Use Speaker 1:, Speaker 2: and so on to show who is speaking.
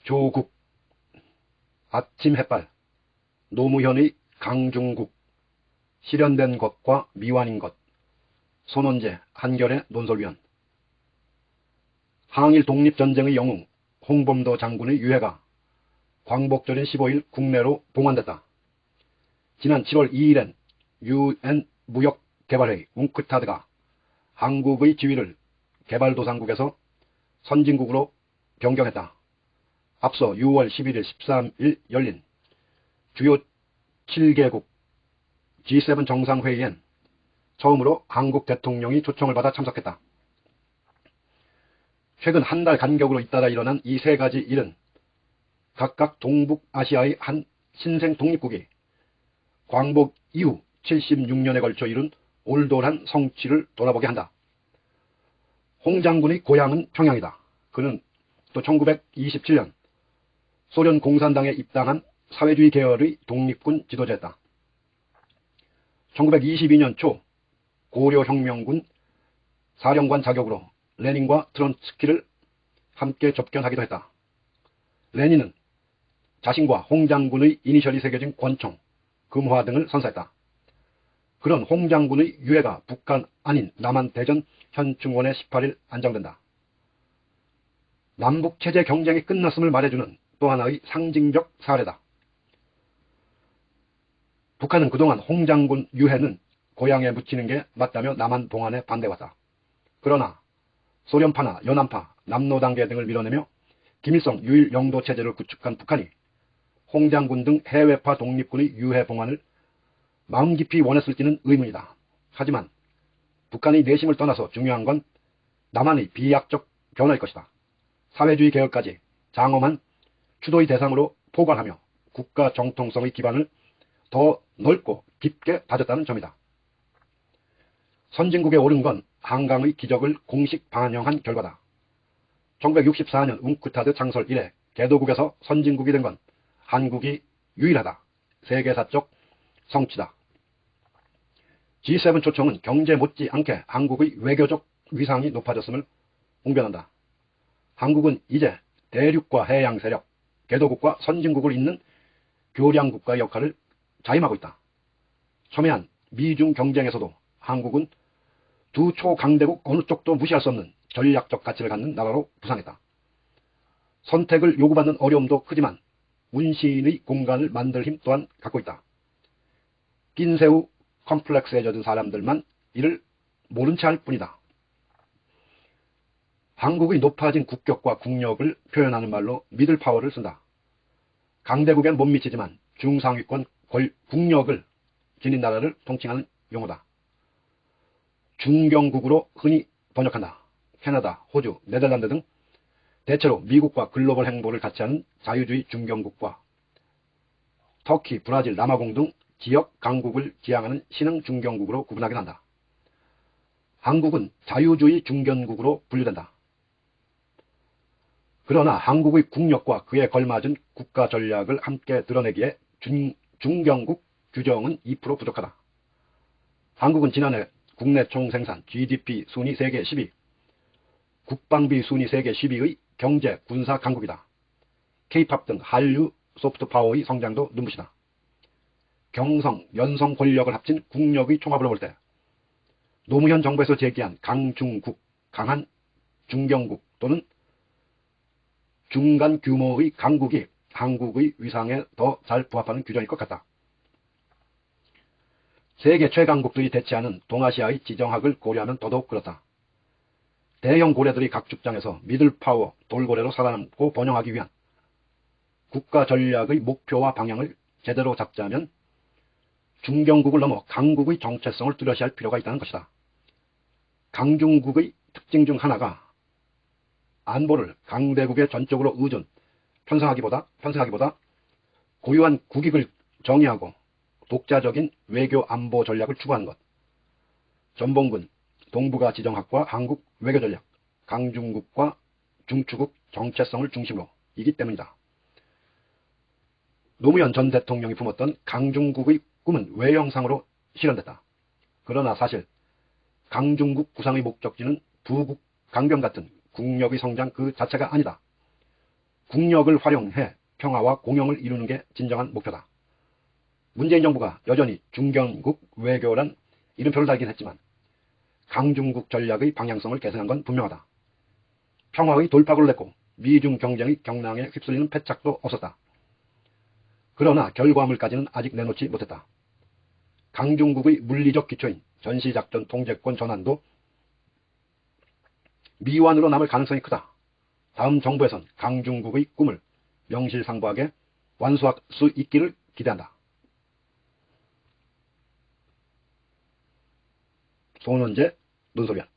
Speaker 1: 조국, 아침 햇발, 노무현의 강중국, 실현된 것과 미완인 것, 손원재 한겨레 논설위원, 항일 독립전쟁의 영웅 홍범도 장군의 유해가 광복절인 15일 국내로 봉환됐다. 지난 7월 2일엔 UN 무역개발회의 웅크타드가 한국의 지위를 개발도상국에서 선진국으로 변경했다. 앞서 6월 11일, 13일 열린 주요 7개국 G7 정상회의엔 처음으로 한국 대통령이 초청을 받아 참석했다. 최근 한 달 간격으로 잇따라 일어난 이 세 가지 일은 각각 동북아시아의 한 신생 독립국이 광복 이후 76년에 걸쳐 이룬 올돌한 성취를 돌아보게 한다. 홍 장군의 고향은 평양이다. 그는 또 1927년 소련 공산당에 입당한 사회주의 계열의 독립군 지도자였다. 1922년 초 고려혁명군 사령관 자격으로 레닌과 트론츠키를 함께 접견하기도 했다. 레닌은 자신과 홍 장군의 이니셜이 새겨진 권총, 금화 등을 선사했다. 그런 홍 장군의 유해가 북한 아닌 남한 대전 현충원에 18일 안장된다. 남북체제 경쟁이 끝났음을 말해주는 또 하나의 상징적 사례다. 북한은 그동안 홍 장군 유해는 고향에 묻히는 게 맞다며 남한 봉환에 반대해왔다. 그러나 소련파나 연안파, 남노당계 등을 밀어내며 김일성 유일 영도 체제를 구축한 북한이 홍 장군 등 해외파 독립군의 유해 봉환을 마음 깊이 원했을지는 의문이다. 하지만 북한의 내심을 떠나서 중요한 건 남한의 비약적 변화일 것이다. 사회주의 개혁까지 장엄한 추도의 대상으로 포괄하며 국가 정통성의 기반을 더 넓고 깊게 다졌다는 점이다. 선진국에 오른 건 한강의 기적을 공식 반영한 결과다. 1964년 웅크타드 창설 이래 개도국에서 선진국이 된 건 한국이 유일하다. 세계사적 성취다. G7 초청은 경제 못지않게 한국의 외교적 위상이 높아졌음을 웅변한다. 한국은 이제 대륙과 해양 세력, 개도국과 선진국을 잇는 교량국가의 역할을 자임하고 있다. 첨예한 미중 경쟁에서도 한국은 두 초강대국 어느 쪽도 무시할 수 없는 전략적 가치를 갖는 나라로 부상했다. 선택을 요구받는 어려움도 크지만 운신의 공간을 만들 힘 또한 갖고 있다. 낀새우 컴플렉스에 젖은 사람들만 이를 모른 채 할 뿐이다. 한국의 높아진 국격과 국력을 표현하는 말로 미들파워를 쓴다. 강대국엔 못 미치지만 중상위권 국력을 지닌 나라를 통칭하는 용어다. 중경국으로 흔히 번역한다. 캐나다, 호주, 네덜란드 등 대체로 미국과 글로벌 행보를 같이 하는 자유주의 중경국과 터키, 브라질, 남아공 등 지역 강국을 지향하는 신흥 중경국으로 구분하긴 한다. 한국은 자유주의 중견국으로 분류된다. 그러나 한국의 국력과 그에 걸맞은 국가 전략을 함께 드러내기에 중경국 규정은 2% 부족하다. 한국은 지난해 국내 총생산 GDP 순위 세계 10위, 국방비 순위 세계 10위의 경제 군사 강국이다. K-팝 등 한류 소프트파워의 성장도 눈부시다. 경성, 연성 권력을 합친 국력의 총합으로 볼 때 노무현 정부에서 제기한 강중국, 강한 중경국 또는 중간 규모의 강국이 한국의 위상에 더 잘 부합하는 규정일 것 같다. 세계 최강국들이 대치하는 동아시아의 지정학을 고려하면 더더욱 그렇다. 대형 고래들이 각 축장에서 미들파워 돌고래로 살아남고 번영하기 위한 국가 전략의 목표와 방향을 제대로 잡자면 중경국을 넘어 강국의 정체성을 뚜렷이 할 필요가 있다는 것이다. 강중국의 특징 중 하나가 안보를 강대국에 전적으로 편성하기보다 고유한 국익을 정의하고 독자적인 외교 안보 전략을 추구하는 것. 전봉근 동북아 지정학과 한국 외교전략, 강중국과 중추국 정체성을 중심으로 이기 때문이다. 노무현 전 대통령이 품었던 강중국의 꿈은 외형상으로 실현됐다. 그러나 사실 강중국 구상의 목적지는 부국 강변 같은 국력의 성장 그 자체가 아니다. 국력을 활용해 평화와 공영을 이루는 게 진정한 목표다. 문재인 정부가 여전히 중견국 외교란 이름표를 달긴 했지만 강중국 전략의 방향성을 개선한 건 분명하다. 평화의 돌파구를 냈고 미중 경쟁의 경랑에 휩쓸리는 패착도 없었다. 그러나 결과물까지는 아직 내놓지 못했다. 강중국의 물리적 기초인 전시작전 통제권 전환도 미완으로 남을 가능성이 크다. 다음 정부에선 강중국의 꿈을 명실상부하게 완수할 수 있기를 기대한다. 손원재 논소변.